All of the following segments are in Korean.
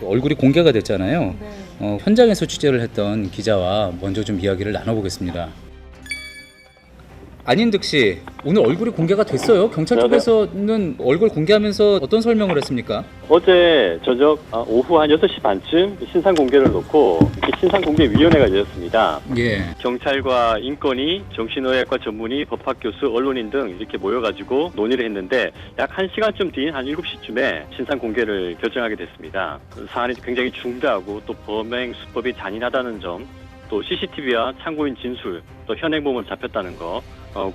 얼굴이 공개가 됐잖아요. 네. 현장에서 취재를 했던 기자와 먼저 좀 이야기를 나눠보겠습니다. 안인득 씨, 오늘 얼굴이 공개가 됐어요. 경찰 쪽에서는 얼굴 공개하면서 어떤 설명을 했습니까? 어제 저녁 오후 한 6시 반쯤 신상 공개를 놓고 신상공개위원회가 열렸습니다. 예. 경찰과 인권위, 정신의학과 전문의, 법학교수, 언론인 등 이렇게 모여가지고 논의를 했는데 약 1시간쯤 뒤인 한 7시쯤에 신상 공개를 결정하게 됐습니다. 사안이 굉장히 중대하고 또 범행 수법이 잔인하다는 점, 또 CCTV와 참고인 진술, 또 현행범을 잡혔다는 거,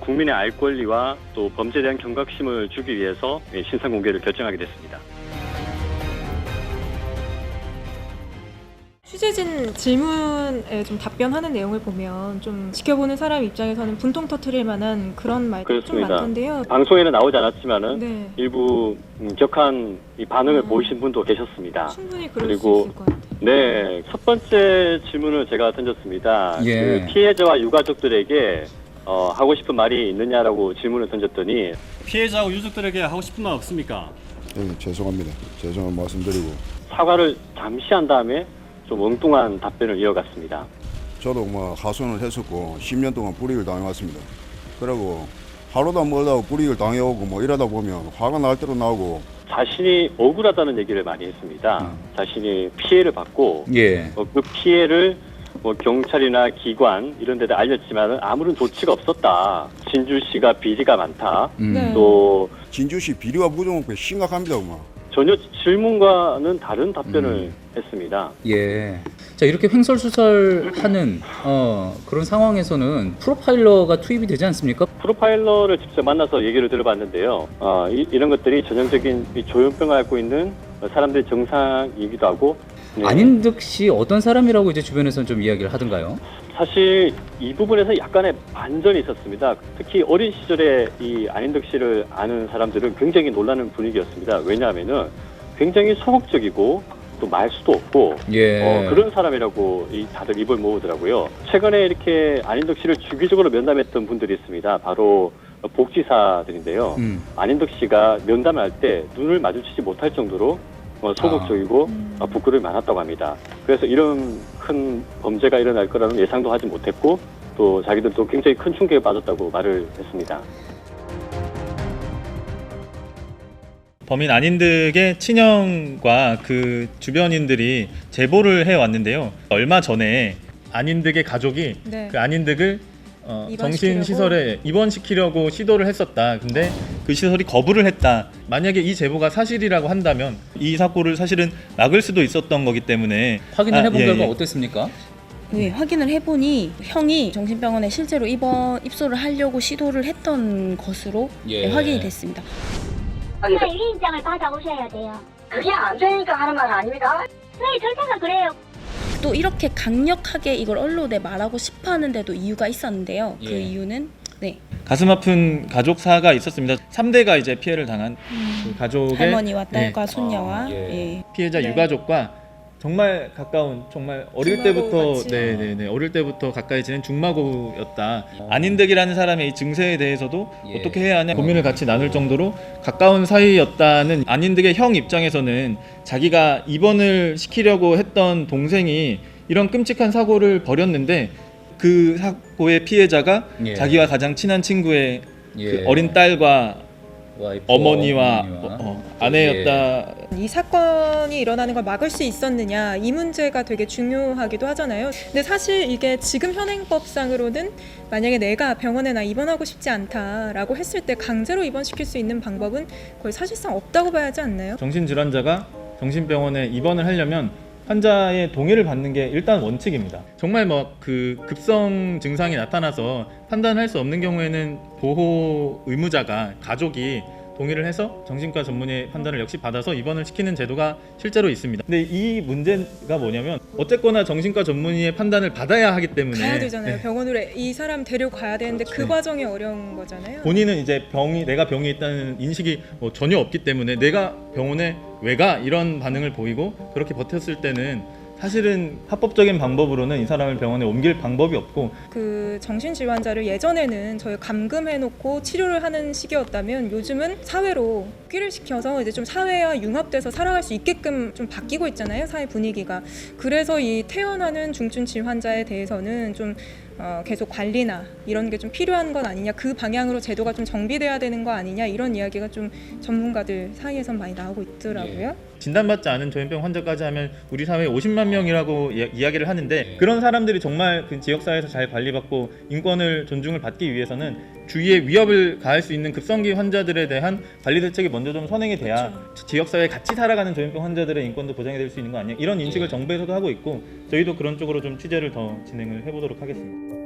국민의 알 권리와 또 범죄에 대한 경각심을 주기 위해서 신상 공개를 결정하게 됐습니다. 취재진 질문에 좀 답변하는 내용을 보면 좀 지켜보는 사람 입장에서는 분통 터트릴 만한 그런 말들이 좀 그렇습니다. 많던데요. 방송에는 나오지 않았지만은 네. 일부 격한 이 반응을 보이신 분도 계셨습니다. 충분히 그럴 그리고 수 있을 것 같아요. 네, 첫 번째 질문을 제가 던졌습니다. 예. 그 피해자와 유가족들에게 하고 싶은 말이 있느냐라고 질문을 던졌더니 피해자하고 유족들에게 하고 싶은 말 없습니까? 네, 죄송합니다. 죄송한 말씀드리고 사과를 잠시 한 다음에 좀 엉뚱한 답변을 이어갔습니다. 저도 뭐 하소연을 했었고 10년 동안 불이익을 당해왔습니다. 그리고 하루도 안 멀다고 불이익을 당해오고 뭐 이러다 보면 화가 날 대로 나오고 자신이 억울하다는 얘기를 많이 했습니다. 자신이 피해를 받고 예. 그 피해를 뭐 경찰이나 기관 이런 데다 알렸지만 아무런 조치가 없었다. 진주시가 비리가 많다. 네. 또 진주시 비리와 부정은 심각합니다. 뭐. 전혀 질문과는 다른 답변을 했습니다. 예. 자, 이렇게 횡설수설하는 그런 상황에서는 프로파일러가 투입이 되지 않습니까? 프로파일러를 직접 만나서 얘기를 들어봤는데요. 이런 것들이 전형적인 이 조현병을 앓고 있는 사람들의 정상이기도 하고 네. 안인득 씨 어떤 사람이라고 이제 주변에서는 좀 이야기를 하던가요? 사실 이 부분에서 약간의 반전이 있었습니다. 특히 어린 시절에 이 안인득 씨를 아는 사람들은 굉장히 놀라는 분위기였습니다. 왜냐하면은 굉장히 소극적이고 또 말수도 없고 예. 그런 사람이라고 다들 입을 모으더라고요. 최근에 이렇게 안인득 씨를 주기적으로 면담했던 분들이 있습니다. 바로 복지사들인데요. 안인득 씨가 면담을 할 때 눈을 마주치지 못할 정도로 소극적이고 부끄러움이 많았다고 합니다. 그래서 이런 큰 범죄가 일어날 거라는 예상도 하지 못했고 또 자기들도 굉장히 큰 충격에 빠졌다고 말을 했습니다. 범인 안인득의 친형과 그 주변인들이 제보를 해왔는데요. 얼마 전에 안인득의 가족이 네. 그 안인득을 입원시키려고? 정신시설에 입원시키려고 시도를 했었다. 근데 그 시설이 거부를 했다. 만약에 이 제보가 사실이라고 한다면 이 사고를 사실은 막을 수도 있었던 거기 때문에 확인을 해본 예, 결과 예. 어땠습니까? 네, 확인을 해보니 형이 정신병원에 실제로 입소를 하려고 시도를 했던 것으로 예. 네, 확인이 됐습니다. 그러니까 유리인장을 받아오셔야 돼요. 그게 안 되니까 하는 말 아닙니까? 네, 절차가 그래요. 또 이렇게 강력하게 이걸 언론에 말하고 싶어 하는데도 이유가 있었는데요. 그 예. 이유는 네, 가슴 아픈 가족사가 있었습니다. 3대가 이제 피해를 당한 그 가족의 할머니와 딸과 예, 손녀와 예. 예. 피해자 네. 유가족과 정말 가까운 정말 어릴 중마고 때부터 같이. 네네네 어릴 때부터 가까이 지낸 중마고였다. 안인득이라는 사람의 이 증세에 대해서도 예. 어떻게 해야 하냐 고민을 같이 나눌 정도로 가까운 사이였다는 안인득의 형 입장에서는 자기가 입원을 시키려고 했던 동생이 이런 끔찍한 사고를 벌였는데 그 사고의 피해자가 예. 자기와 가장 친한 친구의 예. 그 어린 딸과 와이프, 어머니와 아내였다. 이 사건이 일어나는 걸 막을 수 있었느냐 이 문제가 되게 중요하기도 하잖아요. 근데 사실 이게 지금 현행법상으로는 만약에 내가 병원에 나 입원하고 싶지 않다라고 했을 때 강제로 입원시킬 수 있는 방법은 거의 사실상 없다고 봐야 하지 않나요? 정신질환자가 정신병원에 입원을 하려면 환자의 동의를 받는 게 일단 원칙입니다. 정말 뭐 그 급성 증상이 나타나서 판단할 수 없는 경우에는 보호 의무자가 가족이 동의를 해서 정신과 전문의 판단을 역시 받아서 입원을 시키는 제도가 실제로 있습니다. 근데 이 문제가 뭐냐면 어쨌거나 정신과 전문의의 판단을 받아야 하기 때문에 가야 되잖아요. 네. 병원으로 이 사람 데려가야 되는데 그 네. 과정이 어려운 거잖아요. 본인은 이제 내가 병이 있다는 인식이 뭐 전혀 없기 때문에 내가 병원에 왜 가? 이런 반응을 보이고 그렇게 버텼을 때는 사실은 합법적인 방법으로는 이 사람을 병원에 옮길 방법이 없고 그 정신질환자를 예전에는 저희 감금해놓고 치료를 하는 시기였다면 요즘은 사회로 귀를 시켜서 이제 좀 사회와 융합돼서 살아갈 수 있게끔 좀 바뀌고 있잖아요, 사회 분위기가. 그래서 이 태어나는 중증 질환자에 대해서는 좀 계속 관리나 이런 게 좀 필요한 건 아니냐, 그 방향으로 제도가 좀 정비돼야 되는 거 아니냐, 이런 이야기가 좀 전문가들 사이에선 많이 나오고 있더라고요. 진단받지 않은 조현병 환자까지 하면 우리 사회에 50만 명이라고 이야기를 하는데 그런 사람들이 정말 그 지역사회에서 잘 관리받고 인권을 존중을 받기 위해서는 주위에 위협을 가할 수 있는 급성기 환자들에 대한 관리 대책이 먼저 좀 선행이 돼야 지역사회에 같이 살아가는 조현병 환자들의 인권도 보장이 될 수 있는 거 아니냐, 이런 인식을 정부에서도 하고 있고 저희도 그런 쪽으로 좀 취재를 더 진행을 해보도록 하겠습니다.